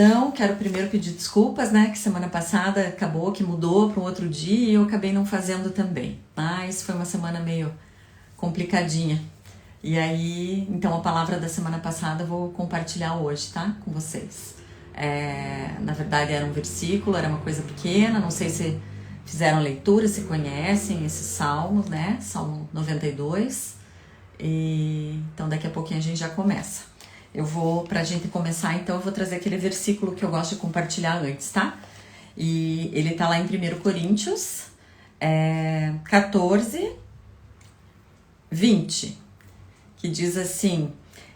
Então, quero primeiro pedir desculpas, né, que semana passada acabou que mudou para um outro dia e eu acabei não fazendo também. Mas foi uma semana meio complicadinha. E aí, então a palavra da semana passada eu vou compartilhar hoje, tá, com vocês. Na verdade era um versículo, era uma coisa pequena, não sei se fizeram leitura, se conhecem esses salmos, né, Salmo 92. Então daqui a pouquinho a gente já começa. Pra gente começar, então, eu vou trazer aquele versículo que eu gosto de compartilhar antes, tá? E ele tá lá em 1 Coríntios 14, 20, que diz assim: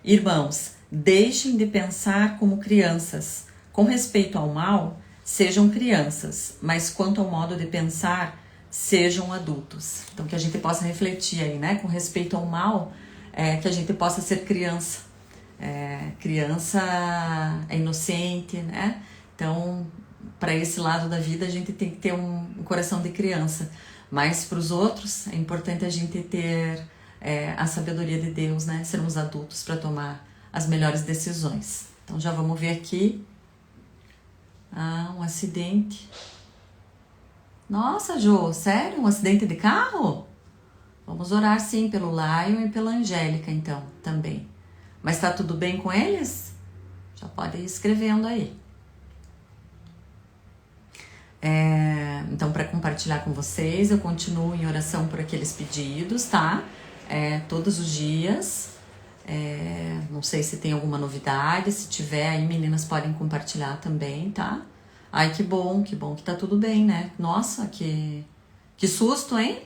Irmãos, deixem de pensar como crianças. Com respeito ao mal, sejam crianças, mas quanto ao modo de pensar, sejam adultos. Então, que a gente possa refletir aí, né? Com respeito ao mal, que a gente possa ser criança. Criança é inocente, né? Então, para esse lado da vida, a gente tem que ter um coração de criança. Mas para os outros, é importante a gente ter a sabedoria de Deus, né? Sermos adultos para tomar as melhores decisões. Então, já vamos ver aqui. Um acidente. Nossa, Jô, sério? Um acidente de carro? Vamos orar, sim, pelo Lion e pela Angélica, então, também. Mas tá tudo bem com eles? Já pode ir escrevendo aí. Então, para compartilhar com vocês, eu continuo em oração por aqueles pedidos, tá? Todos os dias. Não sei se tem alguma novidade. Se tiver, aí meninas podem compartilhar também, tá? Ai, que bom que tá tudo bem, né? Nossa, que susto, hein?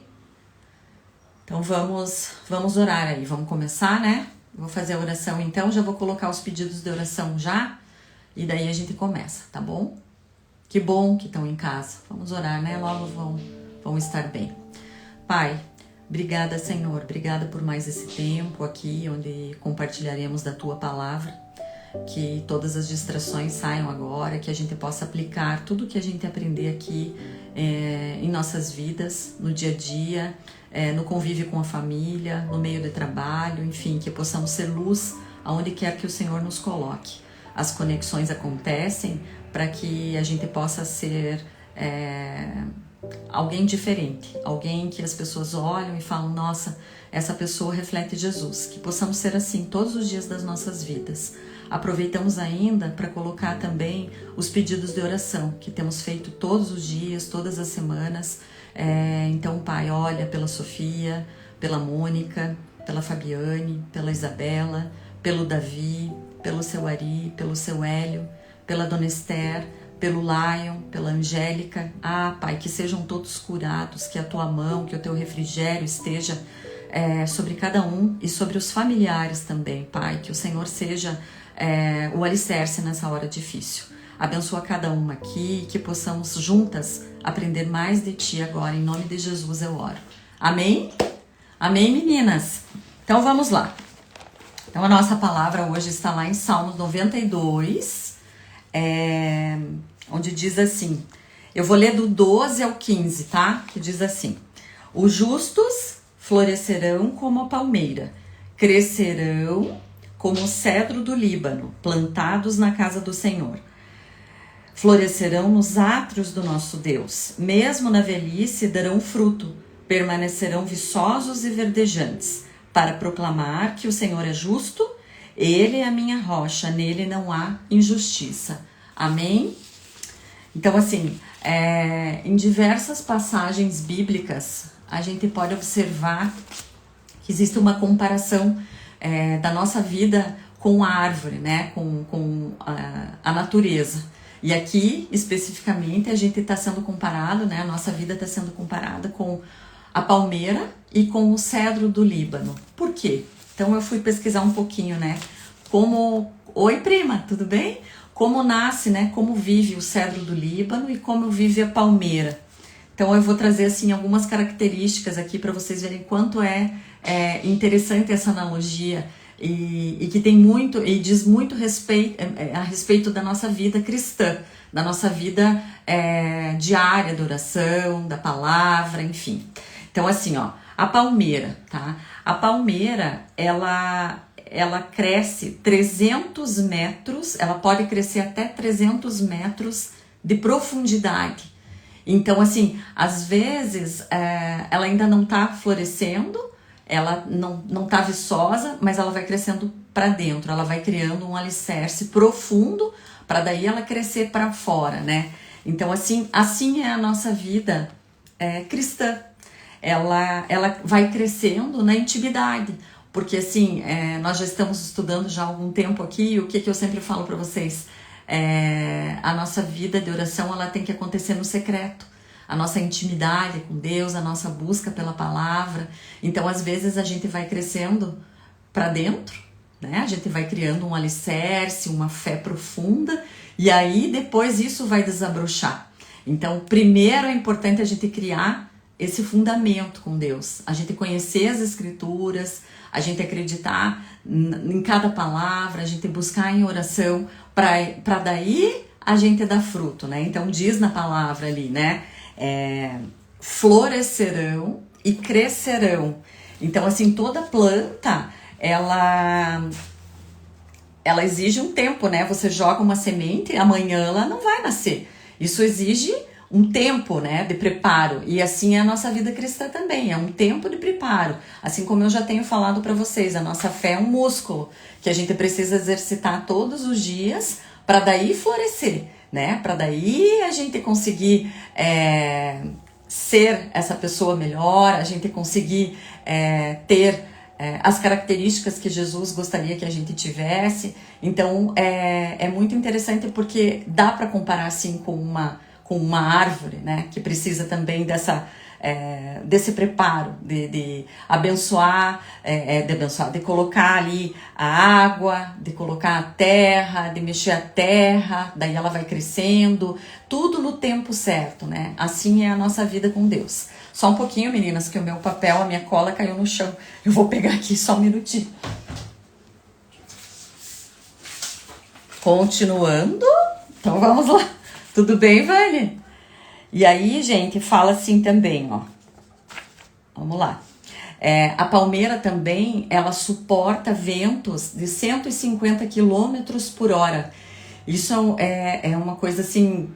Então, vamos orar aí. Vamos começar, né? Vou fazer a oração então, já vou colocar os pedidos de oração já, e daí a gente começa, tá bom? Que bom que estão em casa. Vamos orar, né? Logo vão estar bem. Pai, obrigada, Senhor. Obrigada por mais esse tempo aqui, onde compartilharemos da Tua Palavra. Que todas as distrações saiam agora, que a gente possa aplicar tudo que a gente aprender aqui em nossas vidas, no dia a dia, no convívio com a família, no meio do trabalho, enfim, que possamos ser luz aonde quer que o Senhor nos coloque. As conexões acontecem para que a gente possa ser alguém diferente, alguém que as pessoas olham e falam, nossa, essa pessoa reflete Jesus. Que possamos ser assim todos os dias das nossas vidas. Aproveitamos ainda para colocar também os pedidos de oração que temos feito todos os dias, todas as semanas. Então, Pai, olha pela Sofia, pela Mônica, pela Fabiane, pela Isabela, pelo Davi, pelo seu Ari, pelo seu Hélio, pela Dona Esther, pelo Lion, pela Angélica. Pai, que sejam todos curados, que a Tua mão, que o Teu refrigério esteja sobre cada um e sobre os familiares também, Pai. Que o Senhor seja o alicerce nessa hora difícil. Abençoa cada uma aqui, que possamos juntas aprender mais de Ti agora. Em nome de Jesus eu oro. Amém? Amém, meninas? Então vamos lá. Então a nossa palavra hoje está lá em Salmos 92, onde diz assim, eu vou ler do 12 ao 15, tá? Que diz assim, os justos florescerão como a palmeira, crescerão como o cedro do Líbano, plantados na casa do Senhor. Florescerão nos átrios do nosso Deus, mesmo na velhice darão fruto, permanecerão viçosos e verdejantes, para proclamar que o Senhor é justo, Ele é a minha rocha, nele não há injustiça. Amém? Então, assim, em diversas passagens bíblicas, a gente pode observar que existe uma comparação da nossa vida com a árvore, né? Com a natureza. E aqui, especificamente, a gente está sendo comparado, né? A nossa vida está sendo comparada com a palmeira e com o cedro do Líbano. Por quê? Então eu fui pesquisar um pouquinho, né? Oi, prima, tudo bem? Como nasce, né? Como vive o cedro do Líbano e como vive a palmeira. Então eu vou trazer assim algumas características aqui para vocês verem quanto é interessante essa analogia e que tem muito e diz muito a respeito da nossa vida cristã, da nossa vida diária de oração, da palavra, enfim. Então assim, ó, a palmeira, tá? A palmeira, ela ela cresce 300 metros, ela pode crescer até 300 metros de profundidade. Então, assim, às vezes ela ainda não está florescendo, ela não está viçosa, mas ela vai crescendo para dentro, ela vai criando um alicerce profundo para daí ela crescer para fora, né? Então, assim é a nossa vida cristã. Ela vai crescendo na intimidade, porque assim, nós já estamos estudando já há algum tempo aqui, e o que eu sempre falo para vocês, a nossa vida de oração, ela tem que acontecer no secreto, a nossa intimidade com Deus, a nossa busca pela palavra. Então, às vezes a gente vai crescendo para dentro, né? A gente vai criando um alicerce, uma fé profunda, e aí depois isso vai desabrochar. Então, primeiro é importante a gente criar esse fundamento com Deus, a gente conhecer as escrituras, a gente acreditar em cada palavra, a gente buscar em oração, para daí a gente dar fruto, né? Então diz na palavra ali, né? Florescerão e crescerão. Então, assim, toda planta, ela exige um tempo, né? Você joga uma semente, amanhã ela não vai nascer. Isso exige um tempo, né, de preparo. E assim é a nossa vida cristã também, é um tempo de preparo. Assim como eu já tenho falado para vocês, a nossa fé é um músculo que a gente precisa exercitar todos os dias para daí florescer, né? Para daí a gente conseguir ser essa pessoa melhor, a gente conseguir ter as características que Jesus gostaria que a gente tivesse. Então é muito interessante porque dá para comparar assim com uma árvore, né, que precisa também desse preparo, de abençoar, de colocar ali a água, de colocar a terra, de mexer a terra, daí ela vai crescendo, tudo no tempo certo, né? Assim é a nossa vida com Deus. Só um pouquinho, meninas, que o meu papel, a minha cola caiu no chão. Eu vou pegar aqui só um minutinho. Continuando, então vamos lá. Tudo bem, Vânia? E aí, gente, fala assim também, ó. Vamos lá. A palmeira também, ela suporta ventos de 150 quilômetros por hora. Isso é uma coisa, assim,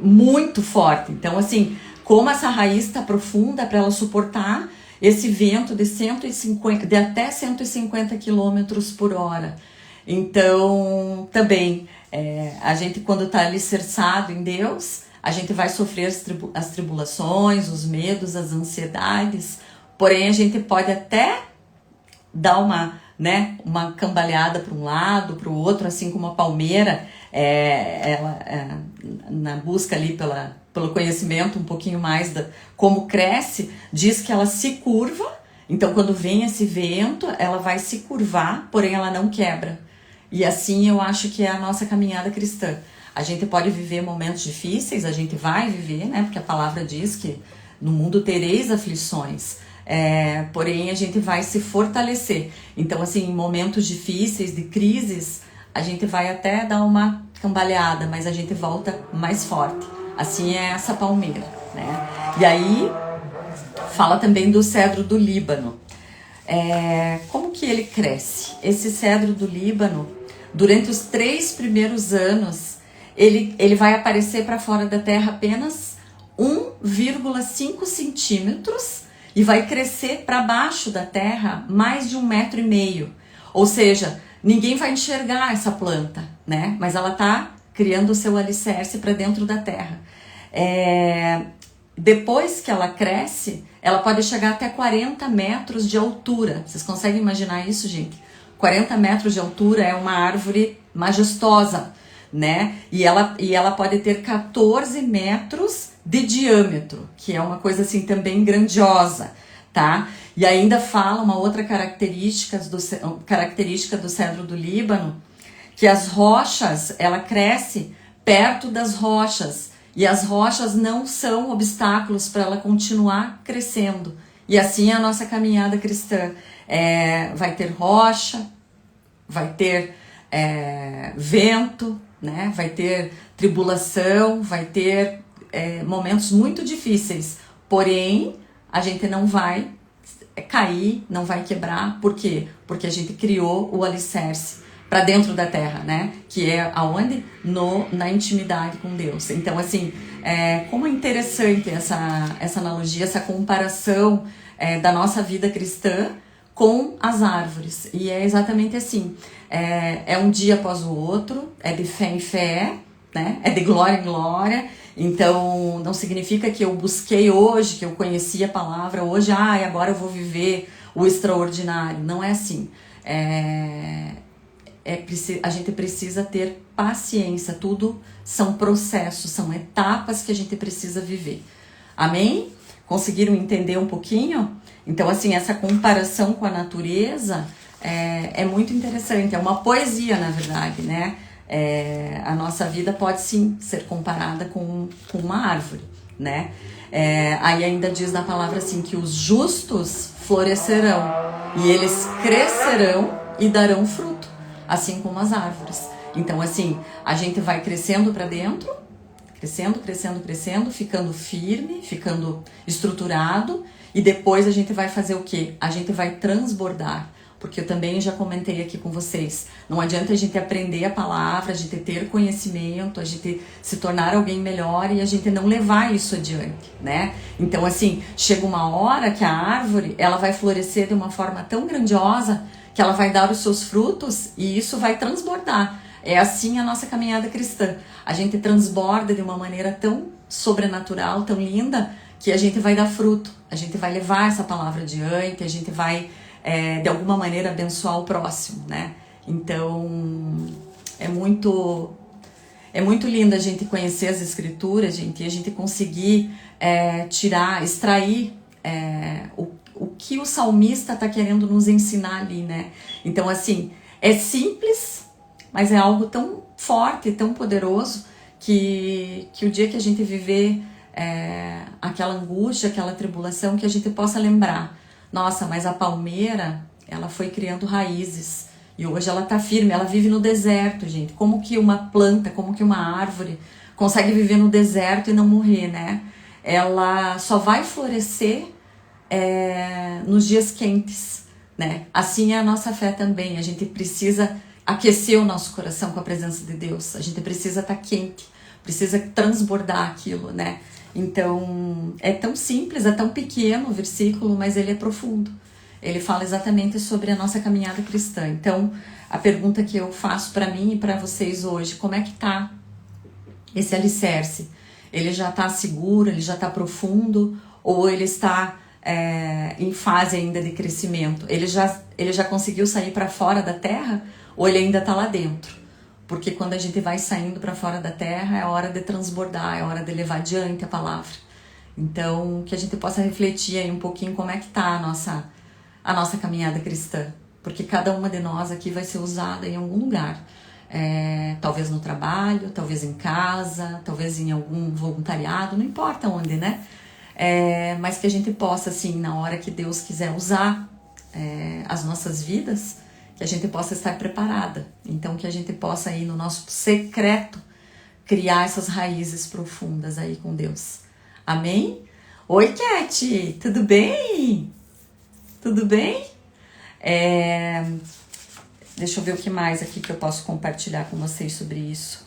muito forte. Então, assim, como essa raiz está profunda para ela suportar esse vento de até 150 quilômetros por hora. Então, também, a gente quando está alicerçado em Deus, a gente vai sofrer as tribulações, os medos, as ansiedades, porém a gente pode até dar uma cambalhada para um lado, para o outro, assim como a palmeira, na busca ali pelo conhecimento um pouquinho mais como cresce, diz que ela se curva, então quando vem esse vento, ela vai se curvar, porém ela não quebra. E assim eu acho que é a nossa caminhada cristã. A gente pode viver momentos difíceis, a gente vai viver, né? Porque a palavra diz que no mundo tereis aflições, porém a gente vai se fortalecer. Então, assim, em momentos difíceis, de crises, a gente vai até dar uma cambaleada, mas a gente volta mais forte. Assim é essa palmeira, né? E aí, fala também do cedro do Líbano. Como que ele cresce? Esse cedro do Líbano, durante os 3 primeiros anos, ele vai aparecer para fora da terra apenas 1,5 centímetros e vai crescer para baixo da terra mais de 1,5 metro. Ou seja, ninguém vai enxergar essa planta, né? Mas ela está criando o seu alicerce para dentro da terra. Depois que ela cresce, ela pode chegar até 40 metros de altura. Vocês conseguem imaginar isso, gente? 40 metros de altura é uma árvore majestosa, né? E ela pode ter 14 metros de diâmetro, que é uma coisa assim também grandiosa, tá? E ainda fala uma outra característica do cedro do Líbano, que as rochas, ela cresce perto das rochas, e as rochas não são obstáculos para ela continuar crescendo. E assim é a nossa caminhada cristã. Vai ter rocha, vai ter vento, né? Vai ter tribulação, vai ter momentos muito difíceis. Porém, a gente não vai cair, não vai quebrar. Por quê? Porque a gente criou o alicerce para dentro da terra, né? Que é aonde? Na intimidade com Deus. Então, assim, como é interessante essa analogia, essa comparação da nossa vida cristã com as árvores. E é exatamente assim. É um dia após o outro, é de fé em fé, né? É de glória em glória. Então, não significa que eu busquei hoje, que eu conheci a palavra hoje, agora eu vou viver o extraordinário. Não é assim. A gente precisa ter paciência. Tudo são processos, são etapas que a gente precisa viver. Amém? Conseguiram entender um pouquinho? Então, assim, essa comparação com a natureza é muito interessante. É uma poesia, na verdade, né? A nossa vida pode sim ser comparada com uma árvore, né? Aí ainda diz na palavra assim que os justos florescerão e eles crescerão e darão fruto, assim como as árvores. Então, assim, a gente vai crescendo para dentro, crescendo, crescendo, crescendo, ficando firme, ficando estruturado, e depois a gente vai fazer o quê? A gente vai transbordar. Porque eu também já comentei aqui com vocês, não adianta a gente aprender a palavra, a gente ter conhecimento, a gente se tornar alguém melhor e a gente não levar isso adiante, né? Então, assim, chega uma hora que a árvore, ela vai florescer de uma forma tão grandiosa que ela vai dar os seus frutos e isso vai transbordar. É assim a nossa caminhada cristã. A gente transborda de uma maneira tão sobrenatural, tão linda, que a gente vai dar fruto, a gente vai levar essa palavra adiante, a gente vai... de alguma maneira abençoar o próximo, né? Então, é muito lindo a gente conhecer as escrituras, gente, e a gente conseguir extrair o que o salmista está querendo nos ensinar ali, né? Então, assim, é simples, mas é algo tão forte, tão poderoso, que o dia que a gente viver aquela angústia, aquela tribulação, que a gente possa lembrar: nossa, mas a palmeira, ela foi criando raízes e hoje ela tá firme, ela vive no deserto, gente. Como que uma planta, como que uma árvore consegue viver no deserto e não morrer, né? Ela só vai florescer nos dias quentes, né? Assim é a nossa fé também. A gente precisa aquecer o nosso coração com a presença de Deus. A gente precisa estar quente, precisa transbordar aquilo, né? Então, é tão simples, é tão pequeno o versículo, mas ele é profundo. Ele fala exatamente sobre a nossa caminhada cristã. Então, a pergunta que eu faço para mim e para vocês hoje: como é que tá esse alicerce? Ele já está seguro, ele já está profundo, ou ele está em fase ainda de crescimento? Ele já conseguiu sair para fora da terra, ou ele ainda está lá dentro? Porque quando a gente vai saindo para fora da terra, é hora de transbordar, é hora de levar adiante a palavra. Então, que a gente possa refletir aí um pouquinho como é que tá a nossa caminhada cristã. Porque cada uma de nós aqui vai ser usada em algum lugar. Talvez no trabalho, talvez em casa, talvez em algum voluntariado, não importa onde, né? Mas que a gente possa, assim, na hora que Deus quiser usar as nossas vidas, que a gente possa estar preparada. Então, que a gente possa aí no nosso secreto criar essas raízes profundas aí com Deus. Amém? Oi, Cat! Tudo bem? Tudo bem? Deixa eu ver o que mais aqui que eu posso compartilhar com vocês sobre isso.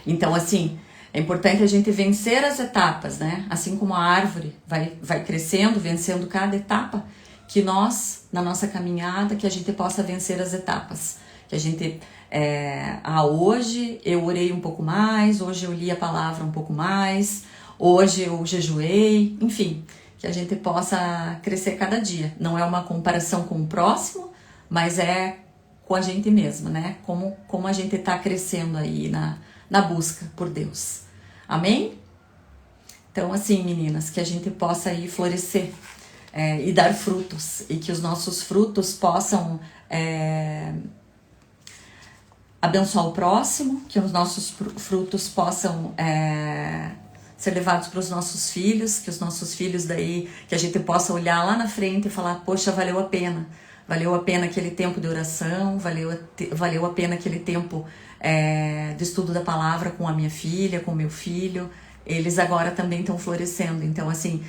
Então, assim, é importante a gente vencer as etapas, né? Assim como a árvore vai crescendo, vencendo cada etapa, que nós, na nossa caminhada, que a gente possa vencer as etapas. Que a gente, hoje eu orei um pouco mais, hoje eu li a palavra um pouco mais, hoje eu jejuei, enfim, que a gente possa crescer cada dia. Não é uma comparação com o próximo, mas é com a gente mesma, né? Como a gente está crescendo aí na busca por Deus. Amém? Então, assim, meninas, que a gente possa aí florescer e dar frutos, e que os nossos frutos possam abençoar o próximo, que os nossos frutos possam ser levados para os nossos filhos, que os nossos filhos daí, que a gente possa olhar lá na frente e falar: poxa, valeu a pena aquele tempo de oração, valeu a pena aquele tempo de estudo da palavra com a minha filha, com o meu filho. eles agora também estão florescendo. Então, assim,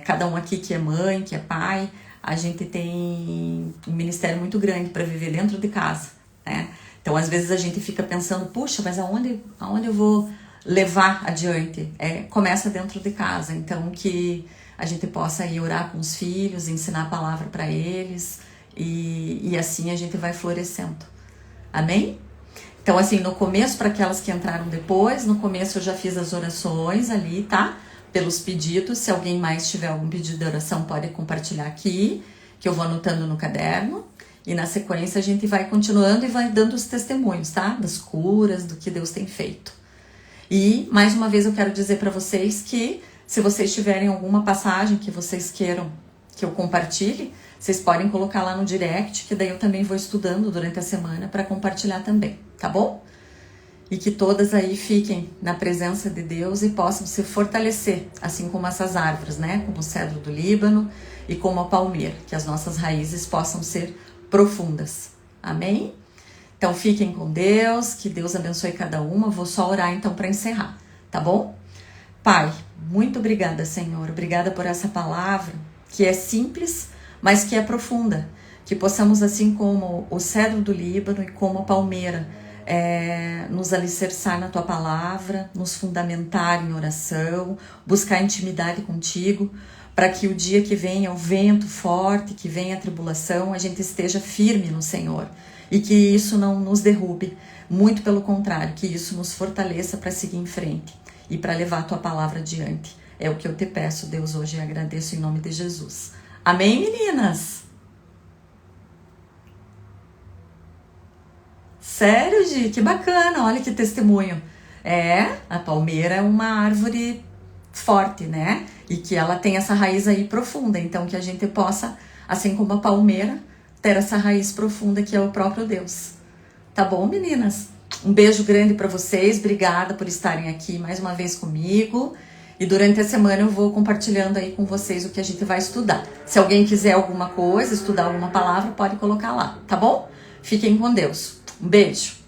cada um aqui que é mãe, que é pai, a gente tem um ministério muito grande para viver dentro de casa, né? Então, às vezes a gente fica pensando, puxa, mas aonde eu vou levar adiante? Começa dentro de casa. Então, que a gente possa ir orar com os filhos, ensinar a palavra para eles e assim a gente vai florescendo. Amém? Então, assim, no começo, para aquelas que entraram depois, no começo eu já fiz as orações ali, tá? Pelos pedidos. Se alguém mais tiver algum pedido de oração, pode compartilhar aqui, que eu vou anotando no caderno. E na sequência a gente vai continuando e vai dando os testemunhos, tá? Das curas, do que Deus tem feito. E, mais uma vez, eu quero dizer para vocês que, se vocês tiverem alguma passagem que vocês queiram que eu compartilhe, vocês podem colocar lá no direct, que daí eu também vou estudando durante a semana para compartilhar também, tá bom? E que todas aí fiquem na presença de Deus e possam se fortalecer, assim como essas árvores, né? Como o cedro do Líbano e como a palmeira, que as nossas raízes possam ser profundas. Amém? Então fiquem com Deus, que Deus abençoe cada uma. Vou só orar então para encerrar, tá bom? Pai, muito obrigada, Senhor. Obrigada por essa palavra que é simples, mas que é profunda. Que possamos, assim como o cedro do Líbano e como a palmeira, nos alicerçar na Tua palavra, nos fundamentar em oração, buscar intimidade contigo, para que o dia que venha o vento forte, que venha a tribulação, a gente esteja firme no Senhor. E que isso não nos derrube, muito pelo contrário, que isso nos fortaleça para seguir em frente e para levar a Tua palavra adiante. É o que eu te peço, Deus, hoje, e agradeço em nome de Jesus. Amém, meninas? Sério, Gi? Que bacana, olha que testemunho. A palmeira é uma árvore forte, né? E que ela tem essa raiz aí profunda, então que a gente possa, assim como a palmeira, ter essa raiz profunda que é o próprio Deus. Tá bom, meninas? Um beijo grande para vocês, obrigada por estarem aqui mais uma vez comigo. E durante a semana eu vou compartilhando aí com vocês o que a gente vai estudar. Se alguém quiser alguma coisa, estudar alguma palavra, pode colocar lá, tá bom? Fiquem com Deus. Um beijo.